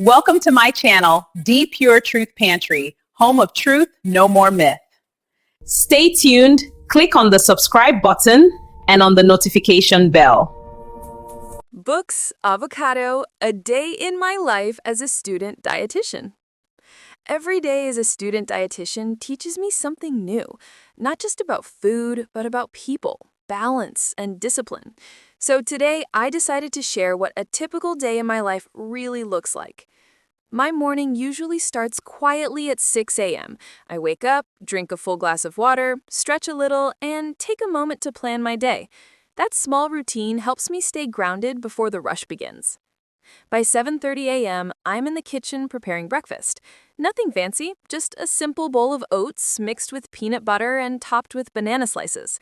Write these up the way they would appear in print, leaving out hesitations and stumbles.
Welcome to my channel, Pure Truth Pantry, home of truth, no more myth. Stay tuned, click on the subscribe button and on the notification bell. Books, avocado, a day in my life as a student dietitian. Every day as a student dietitian teaches me something new, not just about food, but about people, balance, and discipline. So today, I decided to share what a typical day in my life really looks like. My morning usually starts quietly at 6 a.m. I wake up, drink a full glass of water, stretch a little, and take a moment to plan my day. That small routine helps me stay grounded before the rush begins. By 7:30 a.m., I'm in the kitchen preparing breakfast. Nothing fancy, just a simple bowl of oats mixed with peanut butter and topped with banana slices.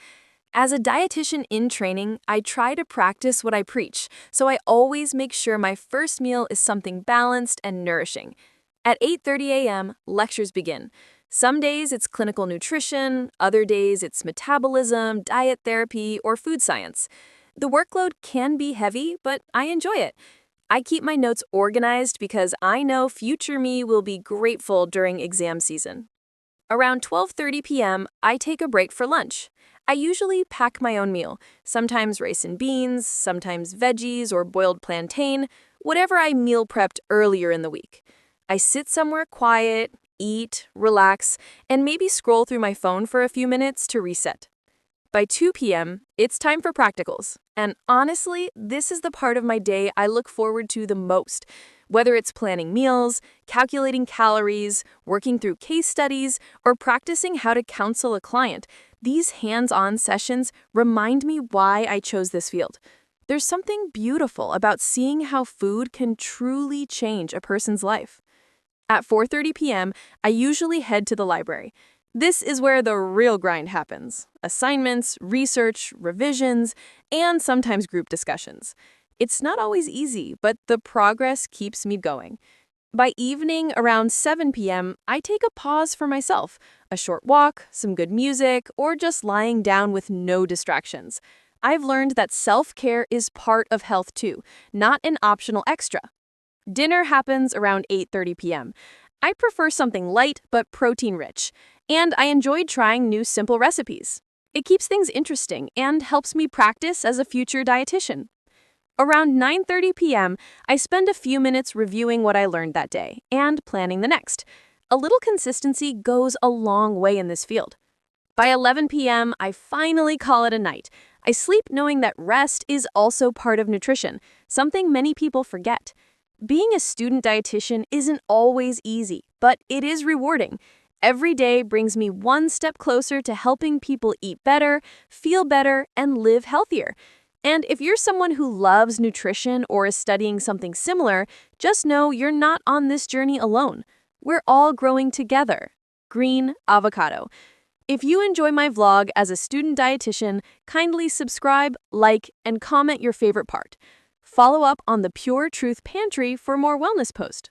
As a dietitian in training, I try to practice what I preach, so I always make sure my first meal is something balanced and nourishing. At 8:30 a.m., lectures begin. Some days it's clinical nutrition, other days it's metabolism, diet therapy, or food science. The workload can be heavy, but I enjoy it. I keep my notes organized because I know future me will be grateful during exam season. Around 12:30 p.m., I take a break for lunch. I usually pack my own meal, sometimes rice and beans, sometimes veggies or boiled plantain, whatever I meal prepped earlier in the week. I sit somewhere quiet, eat, relax, and maybe scroll through my phone for a few minutes to reset. By 2 p.m., it's time for practicals. And honestly, this is the part of my day I look forward to the most. Whether it's planning meals, calculating calories, working through case studies, or practicing how to counsel a client, these hands-on sessions remind me why I chose this field. There's something beautiful about seeing how food can truly change a person's life. At 4:30 p.m., I usually head to the library. This is where the real grind happens. Assignments, research, revisions, and sometimes group discussions. It's not always easy, but the progress keeps me going. By evening, around 7 p.m., I take a pause for myself, a short walk, some good music, or just lying down with no distractions. I've learned that self-care is part of health too, not an optional extra. Dinner happens around 8:30 p.m. I prefer something light but protein-rich, and I enjoyed trying new simple recipes. It keeps things interesting and helps me practice as a future dietitian. Around 9:30 p.m., I spend a few minutes reviewing what I learned that day and planning the next. A little consistency goes a long way in this field. By 11 p.m., I finally call it a night. I sleep knowing that rest is also part of nutrition, something many people forget. Being a student dietitian isn't always easy, but it is rewarding. Every day brings me one step closer to helping people eat better, feel better, and live healthier. And if you're someone who loves nutrition or is studying something similar, just know you're not on this journey alone. We're all growing together. Green avocado. If you enjoy my vlog as a student dietitian, kindly subscribe, like, and comment your favorite part. Follow up on the Pure Truth Pantry for more wellness posts.